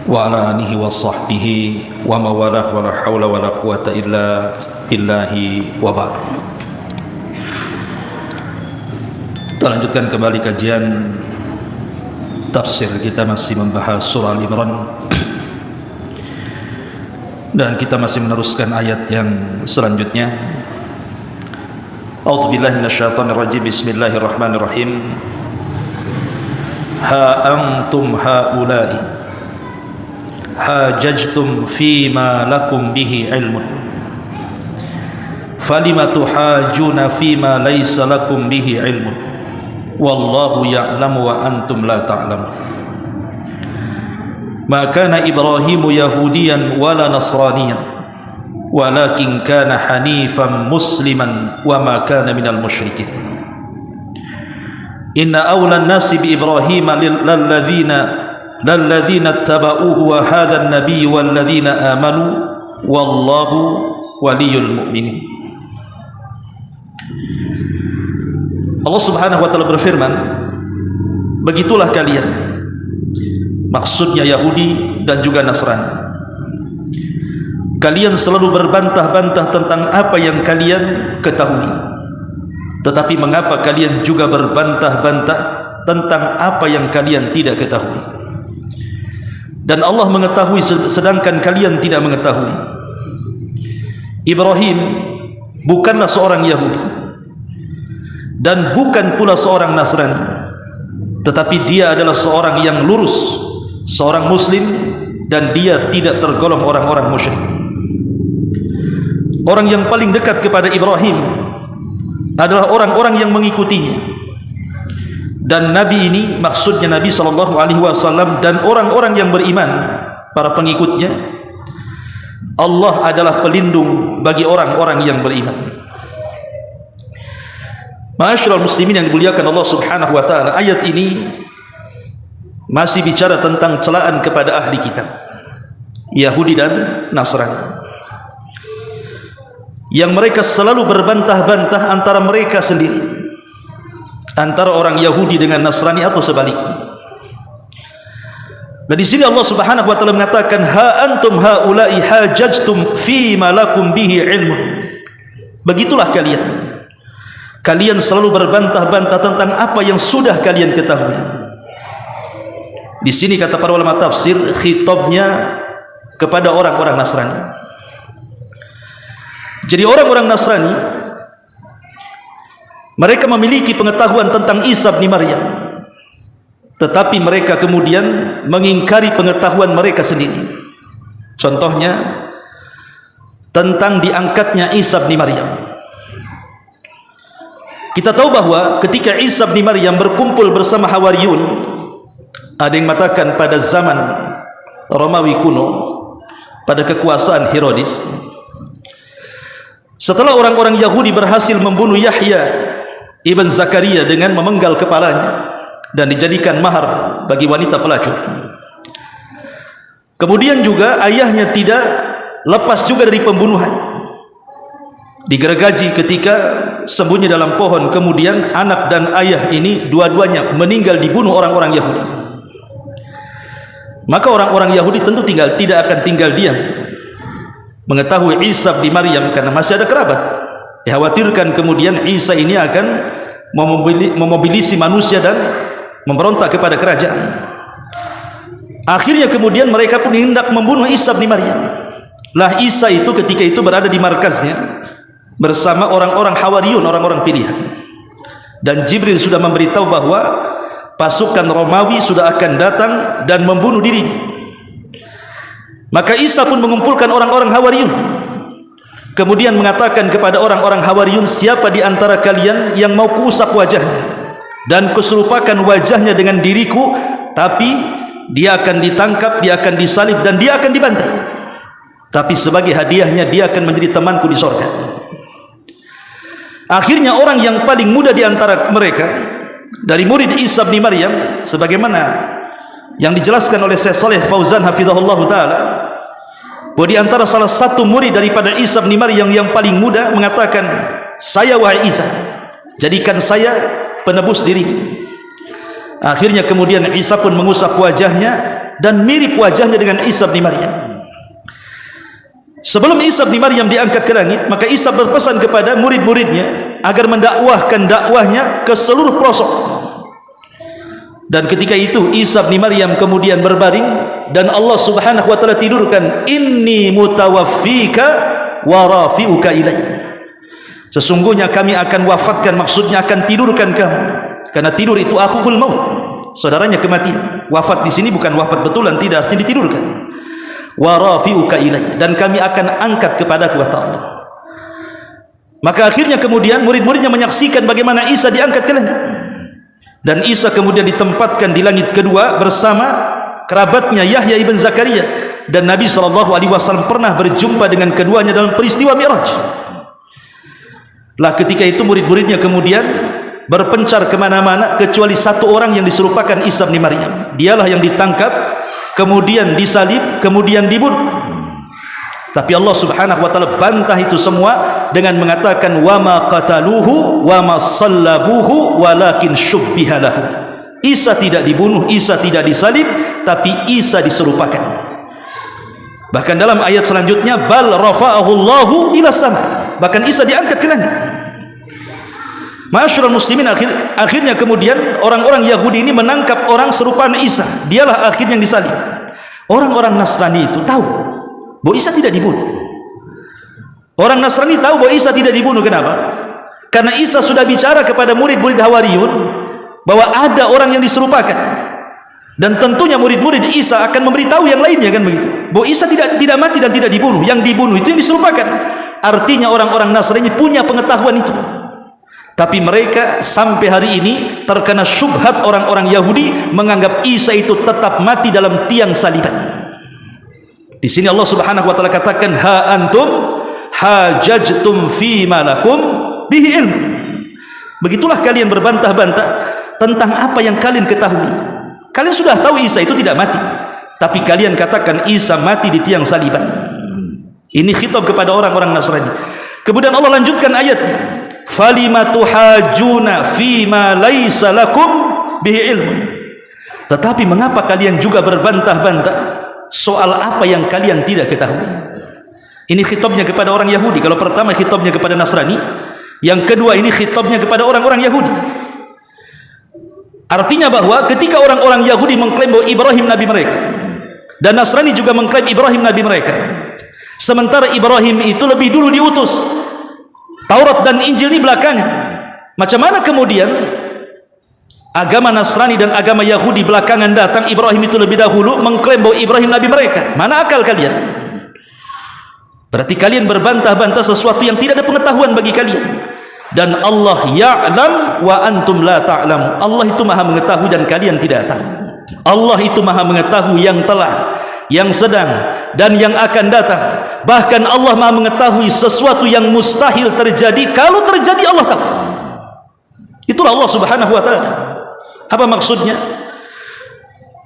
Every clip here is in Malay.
wa ala alihi wa sahbihi wa mawalah wa la hawla wa la quwata illa billahi wa ba'd. Kita lanjutkan kembali kajian tafsir. Kita masih membahas surah Al-Imran dan kita masih meneruskan ayat yang selanjutnya. A'udzubillahi minasyaitonir rajim. Bismillahirrahmanirrahim. Ha antum haula'i hajajtum fima lakum bihi ilmun falima tuhajuna fima laysa lakum bihi ilmun wallahu ya'lamu wa antum la ta'lamun. Ma kana Ibrahimu yahudiyan wala nasraniyan walakin kana hanifan musliman wa ma kana minal musyrikin. Inna awla an-nasi bi Ibrahima lalladzina ittaba'uhu wa hadha an-nabiy walladzina amanu wallahu waliyul mu'minin. Allah Subhanahu wa taala berfirman, begitulah kalian, maksudnya Yahudi dan juga Nasrani, kalian selalu berbantah-bantah tentang apa yang kalian ketahui, tetapi mengapa kalian juga berbantah-bantah tentang apa yang kalian tidak ketahui? Dan Allah mengetahui sedangkan kalian tidak mengetahui. Ibrahim bukanlah seorang Yahudi dan bukan pula seorang Nasrani, tetapi dia adalah seorang yang lurus, seorang Muslim, dan dia tidak tergolong orang-orang musyrik. Orang yang paling dekat kepada Ibrahim adalah orang-orang yang mengikutinya. Dan Nabi ini maksudnya Nabi SAW dan orang-orang yang beriman, para pengikutnya. Allah adalah pelindung bagi orang-orang yang beriman. Ma'asyiral muslimin yang dimuliakan Allah Subhanahu wa taala, ayat ini masih bicara tentang celaan kepada ahli kitab Yahudi dan Nasrani, yang mereka selalu berbantah-bantah antara mereka sendiri, antara orang Yahudi dengan Nasrani atau sebaliknya. Dan di sini Allah Subhanahu wa taala mengatakan, ha antum haula'i hajajtum fi ma lakum bihi ilmun. Begitulah kalian selalu berbantah-bantah tentang apa yang sudah kalian ketahui. Di sini kata para ulama tafsir, khitabnya kepada orang-orang Nasrani. Jadi orang-orang Nasrani, mereka memiliki pengetahuan tentang Isa bin Maryam, tetapi mereka kemudian mengingkari pengetahuan mereka sendiri. Contohnya tentang diangkatnya Isa bin Maryam. Kita tahu bahwa ketika Isa bin Maryam berkumpul bersama Hawariyun, ada yang mengatakan pada zaman Romawi kuno, pada kekuasaan Herodes, setelah orang-orang Yahudi berhasil membunuh Yahya ibn Zakaria dengan memenggal kepalanya dan dijadikan mahar bagi wanita pelacur, kemudian juga ayahnya tidak lepas juga dari pembunuhan, digergaji ketika sembunyi dalam pohon. Kemudian anak dan ayah ini dua-duanya meninggal dibunuh orang-orang Yahudi. Maka orang-orang Yahudi tentu tidak akan tinggal diam mengetahui Isa bin Maryam, karena masih ada kerabat. Dikhawatirkan kemudian Isa ini akan memobilisi manusia dan memberontak kepada kerajaan. Akhirnya kemudian mereka pun hendak membunuh Isa bin Maryam. Lah Isa itu ketika itu berada di markaznya bersama orang-orang Hawariyun, orang-orang pilihan. Dan Jibril sudah memberitahu bahwa pasukan Romawi sudah akan datang dan membunuh dirinya. Maka Isa pun mengumpulkan orang-orang Hawariyun, kemudian mengatakan kepada orang-orang Hawariyun, siapa di antara kalian yang mau kuusap wajahnya dan kuserupakan wajahnya dengan diriku, tapi dia akan ditangkap, dia akan disalib, dan dia akan dibantai, tapi sebagai hadiahnya dia akan menjadi temanku di sorga. Akhirnya orang yang paling muda di antara mereka, dari murid Isa bin Maryam, sebagaimana yang dijelaskan oleh Syekh Shalih Fauzan hafizahullah taala, bahwa di antara salah satu murid daripada Isa bin Maryam yang paling muda mengatakan, saya wahai Isa, jadikan saya penebus dirimu. Akhirnya kemudian Isa pun mengusap wajahnya dan mirip wajahnya dengan Isa bin Maryam. Sebelum Isa bin Maryam diangkat ke langit, maka Isa berpesan kepada murid-muridnya agar mendakwahkan dakwahnya ke seluruh pelosok. Dan ketika itu Isa bin Maryam kemudian berbaring dan Allah Subhanahu wa taala tidurkan, inni mutawaffika wa rafi'uka ilayya. Sesungguhnya kami akan wafatkan, maksudnya akan tidurkan kamu, karena tidur itu akhul maut, saudaranya kematian. Wafat di sini bukan wafat betulan, tidak, artinya ditidurkan. Wa rafi'uka ilayya, dan kami akan angkat kepadaku, kata Allah. Maka akhirnya kemudian murid-muridnya menyaksikan bagaimana Isa diangkat ke langit. Dan Isa kemudian ditempatkan di langit kedua bersama kerabatnya Yahya ibn Zakaria, dan Nabi SAW pernah berjumpa dengan keduanya dalam peristiwa Mi'raj. Lah ketika itu murid-muridnya kemudian berpencar kemana-mana kecuali satu orang yang diserupakan Isa bin Maryam. Dialah yang ditangkap, kemudian disalib, kemudian dibunuh. Tapi Allah Subhanahu wa taala bantah itu semua dengan mengatakan wa ma qataluhu wa ma sallabuhu walakin syubbiha lahu. Isa tidak dibunuh, Isa tidak disalib, tapi Isa diserupakan. Bahkan dalam ayat selanjutnya bal rafa'ahu Allahu ila sama. Bahkan Isa diangkat ke langit. Ma'asyiral muslimin, akhirnya kemudian orang-orang Yahudi ini menangkap orang serupaan Isa. Dialah akhirnya yang disalib. Orang-orang Nasrani itu tahu bahwa Isa tidak dibunuh. Orang Nasrani tahu bahwa Isa tidak dibunuh. Kenapa? Karena Isa sudah bicara kepada murid-murid Hawariyun bahwa ada orang yang diserupakan, dan tentunya murid-murid Isa akan memberitahu yang lainnya, kan begitu, bahwa Isa tidak mati dan tidak dibunuh. Yang dibunuh itu yang diserupakan. Artinya orang-orang Nasrani punya pengetahuan itu. Tapi mereka sampai hari ini terkena syubhat orang-orang Yahudi menganggap Isa itu tetap mati dalam tiang saliban. Di sini Allah Subhanahu wa taala katakan ha antum hajajtum fi malakum bihi ilm. Begitulah kalian berbantah-bantah tentang apa yang kalian ketahui. Kalian sudah tahu Isa itu tidak mati, tapi kalian katakan Isa mati di tiang saliban. Ini khitab kepada orang-orang Nasrani. Kemudian Allah lanjutkan ayatnya, falima tuhajuna fi ma laisa lakum bihi ilm. Tetapi mengapa kalian juga berbantah-bantah soal apa yang kalian tidak ketahui? Ini khitabnya kepada orang Yahudi. Kalau pertama khitabnya kepada Nasrani, yang kedua ini khitabnya kepada orang-orang Yahudi. Artinya bahwa ketika orang-orang Yahudi mengklaim bahwa Ibrahim nabi mereka, dan Nasrani juga mengklaim Ibrahim nabi mereka, sementara Ibrahim itu lebih dulu diutus, Taurat dan Injil ini belakangan, macam mana kemudian agama Nasrani dan agama Yahudi belakangan datang, Ibrahim itu lebih dahulu, mengklaim bahwa Ibrahim nabi mereka? Mana akal kalian? Berarti kalian berbantah-bantah sesuatu yang tidak ada pengetahuan bagi kalian. Dan Allah ya'lam wa antum la ta'lamu. Allah itu maha mengetahui dan kalian tidak tahu. Allah itu maha mengetahui yang telah, yang sedang, dan yang akan datang. Bahkan Allah maha mengetahui sesuatu yang mustahil terjadi. Kalau terjadi Allah tahu. Itulah Allah Subhanahu wa ta'ala. Apa maksudnya?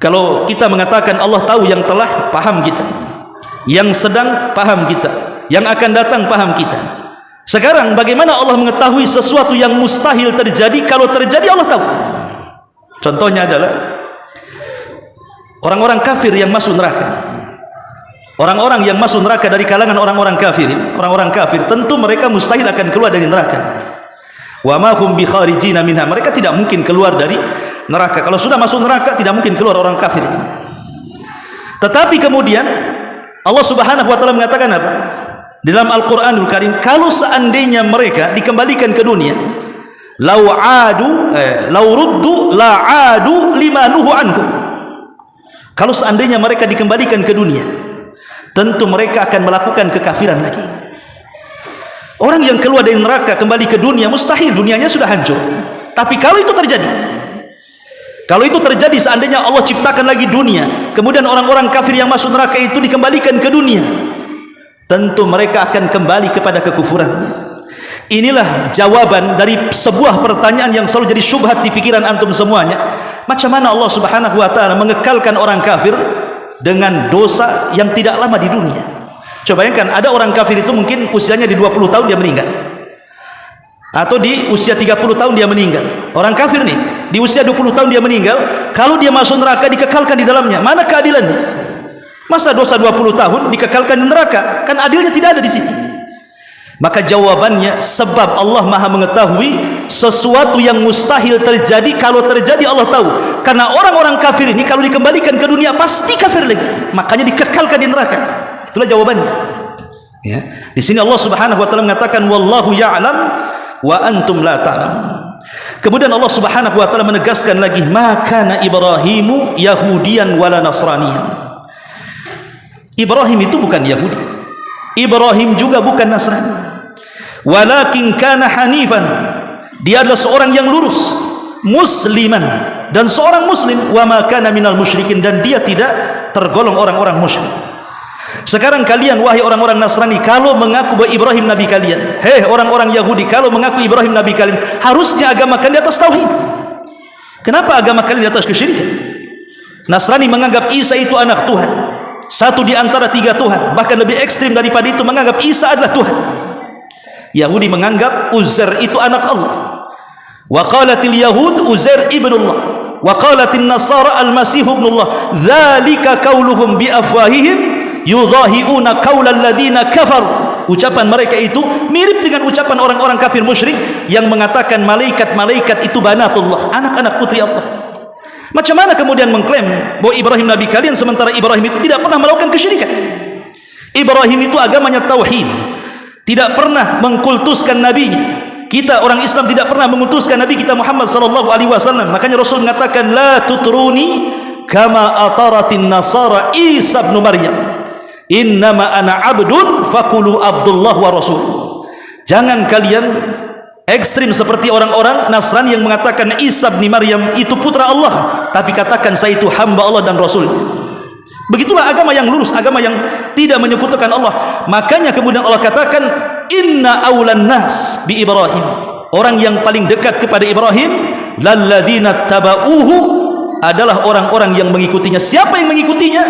Kalau kita mengatakan Allah tahu yang telah, paham kita. Yang sedang, paham kita. Yang akan datang, paham kita. Sekarang bagaimana Allah mengetahui sesuatu yang mustahil terjadi? Kalau terjadi Allah tahu. Contohnya adalah orang-orang kafir yang masuk neraka. Orang-orang yang masuk neraka dari kalangan orang-orang kafir, tentu mereka mustahil akan keluar dari neraka. Wa ma hum bi kharijina minha. Mereka tidak mungkin keluar dari neraka. Kalau sudah masuk neraka tidak mungkin keluar orang kafir itu. Tetapi kemudian Allah Subhanahu wa taala mengatakan apa? Di dalam Al-Qur'anul Karim, kalau seandainya mereka dikembalikan ke dunia, lau ruddu la adu lima nuhu anhu. Kalau seandainya mereka dikembalikan ke dunia, tentu mereka akan melakukan kekafiran lagi. Orang yang keluar dari neraka kembali ke dunia, mustahil, dunianya sudah hancur. Tapi kalau itu terjadi, seandainya Allah ciptakan lagi dunia, kemudian orang-orang kafir yang masuk neraka itu dikembalikan ke dunia, tentu mereka akan kembali kepada kekufuran. Inilah jawaban dari sebuah pertanyaan yang selalu jadi syubhat di pikiran antum semuanya. Macam mana Allah Subhanahu wa taala mengekalkan orang kafir dengan dosa yang tidak lama di dunia? Coba bayangkan, ada orang kafir itu mungkin usianya di 20 tahun dia meninggal. atau di usia 30 tahun dia meninggal. Orang kafir nih, di usia 20 tahun dia meninggal, kalau dia masuk neraka dikekalkan di dalamnya. Mana keadilannya? Masa dosa 20 tahun dikekalkan di neraka? Kan adilnya tidak ada di sini. Maka jawabannya, sebab Allah Maha mengetahui sesuatu yang mustahil terjadi. Kalau terjadi Allah tahu. Karena orang-orang kafir ini kalau dikembalikan ke dunia pasti kafir lagi, makanya dikekalkan di neraka. Itulah jawabannya ya. Di sini Allah Subhanahu wa taala mengatakan wallahu ya'lam wa antum la ta'lamun. Kemudian Allah Subhanahu wa taala menegaskan lagi, maka Ibrahimu yahudiyan wala nasraniyan. Ibrahim itu bukan Yahudi, Ibrahim juga bukan Nasrani, walakin kana hanifan, dia adalah seorang yang lurus, musliman, dan seorang muslim, wa ma kana minal musyrikin, dan dia tidak tergolong orang-orang musyrik. Sekarang kalian wahai orang-orang Nasrani, kalau mengaku bahwa Ibrahim nabi kalian, hei orang-orang Yahudi, kalau mengaku Ibrahim nabi kalian, harusnya agama kalian di atas tauhid. Kenapa agama kalian di atas kesyirikan? Nasrani menganggap Isa itu anak Tuhan, satu di antara 3 Tuhan, bahkan lebih ekstrim daripada itu, menganggap Isa adalah Tuhan. Yahudi menganggap Uzair itu anak Allah. Wa qalatil yahud Uzair ibnullah, wa qalatin nasara al-masih ibnullah, dzalika qauluhum bi afwahihim yudhahiuna qaulal ladzina kafaru. Ucapan mereka itu mirip dengan ucapan orang-orang kafir musyrik yang mengatakan malaikat-malaikat itu banatullah, anak-anak putri Allah. Macam mana kemudian mengklaim bahwa Ibrahim nabi kalian sementara Ibrahim itu tidak pernah melakukan kesyirikan? Ibrahim itu agamanya tauhid, tidak pernah mengkultuskan nabinya. Kita orang Islam tidak pernah mengutuskan Nabi kita Muhammad sallallahu alaihi wasallam. Makanya Rasul mengatakan la tutruni kama ataratin nasara Isa bin Maryam, innama ana abdun faqulu Abdullah wa rasul. Jangan kalian ekstrim seperti orang-orang Nasrani yang mengatakan Isa bin Maryam itu putra Allah, tapi katakan saya itu hamba Allah dan Rasul. Begitulah agama yang lurus, agama yang tidak menyekutukan Allah. Makanya kemudian Allah katakan inna aulan nas bi Ibrahim, orang yang paling dekat kepada Ibrahim lalladzina tabauhu, adalah orang-orang yang mengikutinya. Siapa yang mengikutinya?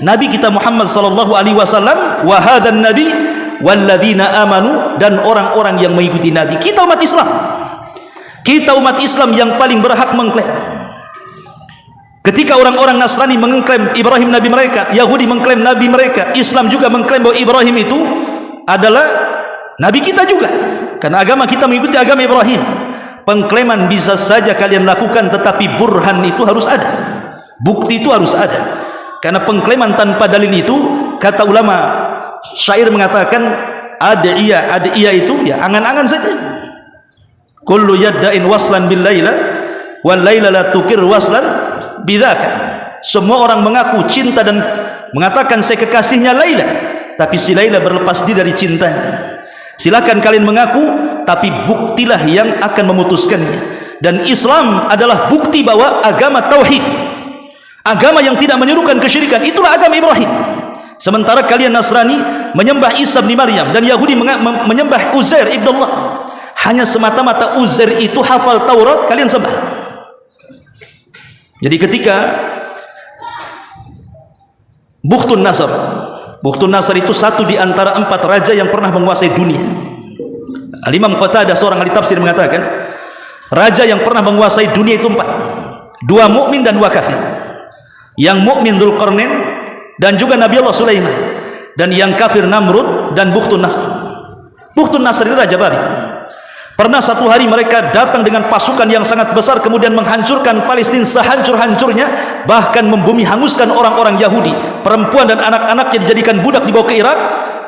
Nabi kita Muhammad sallallahu alaihi wasallam, wa hadzan nabi walladzina amanu, dan orang-orang yang mengikuti Nabi. Kita umat Islam, kita umat Islam yang paling berhak mengklaim. Ketika orang-orang Nasrani mengklaim Ibrahim nabi mereka, Yahudi mengklaim nabi mereka, Islam juga mengklaim bahwa Ibrahim itu adalah nabi kita juga, karena agama kita mengikuti agama Ibrahim. Pengklaiman bisa saja kalian lakukan, tetapi burhan itu harus ada, bukti itu harus ada. Karena pengklaiman tanpa dalil itu, kata ulama syair mengatakan adiyah itu ya angan-angan saja. Kullu yadda'in waslan bil laila wal laila la tukir waslan bidzaka. Semua orang mengaku cinta dan mengatakan saya kekasihnya Laila, tapi si Laila berlepas diri dari cintanya. Silakan kalian mengaku, tapi buktilah yang akan memutuskannya. Dan Islam adalah bukti bahwa agama tauhid, agama yang tidak menyerukan kesyirikan, itulah agama Ibrahim. Sementara kalian Nasrani menyembah Isa bin Maryam dan Yahudi menyembah Uzair ibnullah. Hanya semata-mata Uzair itu hafal Taurat, kalian sembah. Jadi ketika Bukhtun Nasr itu satu di antara 4 raja yang pernah menguasai dunia. Al-Imam Qatadah seorang ahli tafsir mengatakan raja yang pernah menguasai dunia itu 4, 2 mukmin dan 2 kafir. Yang mukmin Dzulqarnain dan juga Nabi Allah Sulaiman, dan yang kafir Namrud dan Bukhtun Nasr. Bukhtun Nasr itu raja Babil. Pernah satu hari mereka datang dengan pasukan yang sangat besar, kemudian menghancurkan Palestina sehancur-hancurnya, bahkan membumi hanguskan orang-orang Yahudi, perempuan dan anak-anaknya dijadikan budak, dibawa ke Irak,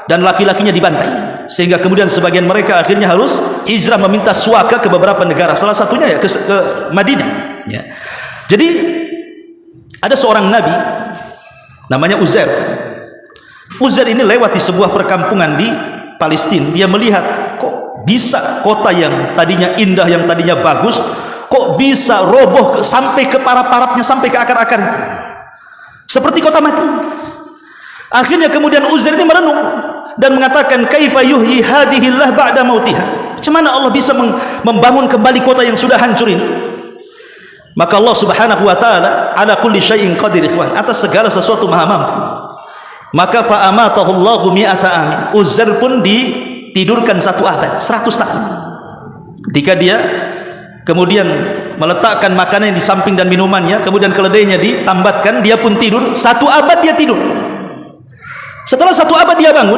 dan laki-lakinya dibantai. Sehingga kemudian sebagian mereka akhirnya harus hijrah meminta suaka ke beberapa negara, salah satunya ya ke Madinah ya. Jadi ada seorang nabi namanya Uzair. Uzair ini lewat di sebuah perkampungan di Palestina. Dia melihat kok bisa kota yang tadinya indah, yang tadinya bagus, kok bisa roboh sampai ke para-parapnya, sampai ke akar-akarnya, seperti kota mati. Akhirnya kemudian Uzair ini merenung dan mengatakan kaifa yuhyi hadhillah ba'da mautiha. Macam mana Allah bisa membangun kembali kota yang sudah hancur ini? Maka Allah Subhanahu wa taala ala kulli syai'in qadir, ikhwan, atas segala sesuatu maha mampu. Maka fa amatahu Allahu mi'ata amin. Uzair pun ditidurkan 1 abad, 100 tahun. Ketika dia kemudian meletakkan makanan di samping dan minumannya, kemudian keledainya ditambatkan, dia pun tidur. 1 abad dia tidur. Setelah 1 abad dia bangun,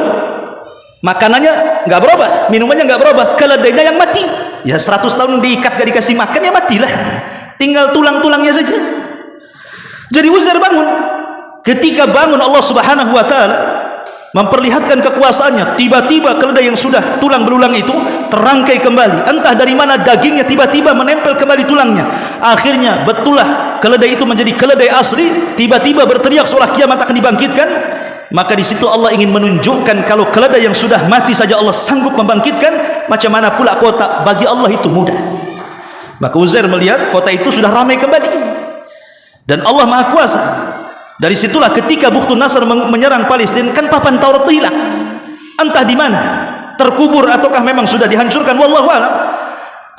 makanannya nggak berubah, minumannya nggak berubah, keledainya yang mati. Ya 100 tahun diikat gak dikasih makan, ya matilah, tinggal tulang-tulangnya saja. Jadi Uzair bangun. Ketika bangun, Allah Subhanahu wa ta'ala memperlihatkan kekuasaannya. Tiba-tiba keledai yang sudah tulang belulang itu terangkai kembali. Entah dari mana dagingnya tiba-tiba menempel kembali tulangnya. Akhirnya betullah keledai itu menjadi keledai asli. Tiba-tiba berteriak seolah kiamat akan dibangkitkan. Maka di situ Allah ingin menunjukkan kalau keledai yang sudah mati saja Allah sanggup membangkitkan, macam mana pula kota, bagi Allah itu mudah. Maka Uzair melihat kota itu sudah ramai kembali, dan Allah Maha Kuasa. Dari situlah ketika Bukhtun Nasr menyerang Palestina, kan papan Taurat itu hilang, entah di mana, terkubur ataukah memang sudah dihancurkan, wallahu a'lam.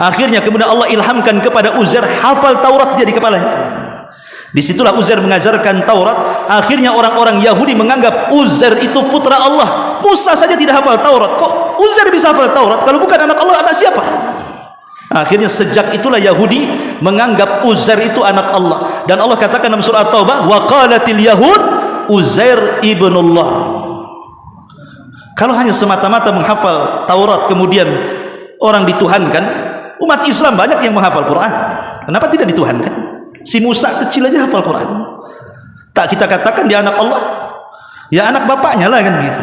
Akhirnya kemudian Allah ilhamkan kepada Uzair, hafal Taurat dia di kepalanya. Disitulah Uzair mengajarkan Taurat. Akhirnya orang-orang Yahudi menganggap Uzair itu putra Allah. Musa saja tidak hafal Taurat, kok Uzair bisa hafal Taurat? Kalau bukan anak Allah, anak siapa? Akhirnya sejak itulah Yahudi menganggap Uzair itu anak Allah. Dan Allah katakan dalam surah At-Taubah, wa qalatil yahud Uzair ibnullah. Kalau hanya semata-mata menghafal Taurat kemudian orang dituhankan, umat Islam banyak yang menghafal Quran, kenapa tidak dituhankan? Si Musa kecil aja hafal Quran. Tak kita katakan dia anak Allah? Ya anak bapaknya lah kan gitu.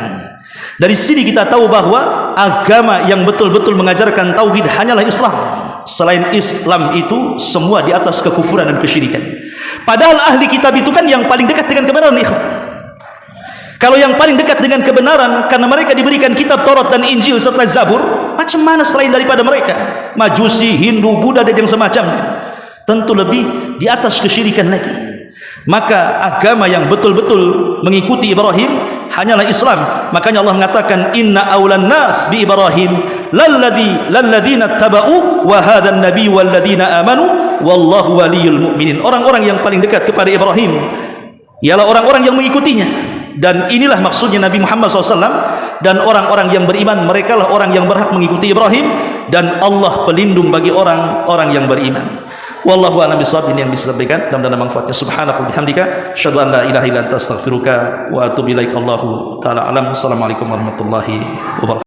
Dari sini kita tahu bahwa agama yang betul-betul mengajarkan tauhid hanyalah Islam. Selain Islam itu semua di atas kekufuran dan kesyirikan. Padahal ahli kitab itu kan yang paling dekat dengan kebenaran, ikhwan. Kalau yang paling dekat dengan kebenaran karena mereka diberikan kitab Taurat dan Injil serta Zabur, macam mana selain daripada mereka? Majusi, Hindu, Buddha dan yang semacamnya. Tentu lebih di atas kesyirikan lagi. Maka agama yang betul-betul mengikuti Ibrahim hanyalah Islam. Makanya Allah mengatakan, inna awlan nas bi Ibrahim lalladzina taba'u wa hadzan nabiy walladzina amanu wallahu waliyul mu'minin. Orang-orang yang paling dekat kepada Ibrahim ialah orang-orang yang mengikutinya, dan inilah maksudnya Nabi Muhammad SAW. Dan orang-orang yang beriman, mereka lah orang yang berhak mengikuti Ibrahim, dan Allah pelindung bagi orang-orang yang beriman. Wallahu a'lam bishawab. Ini yang bisa disampaikan, mudah-mudahan manfaatnya. Subhanaka wa bihamdika, asyhadu an la ilaha illa anta, astaghfiruka wa atubu ilaik. Allahu taala alam. Assalamualaikum warahmatullahi wabarakatuh.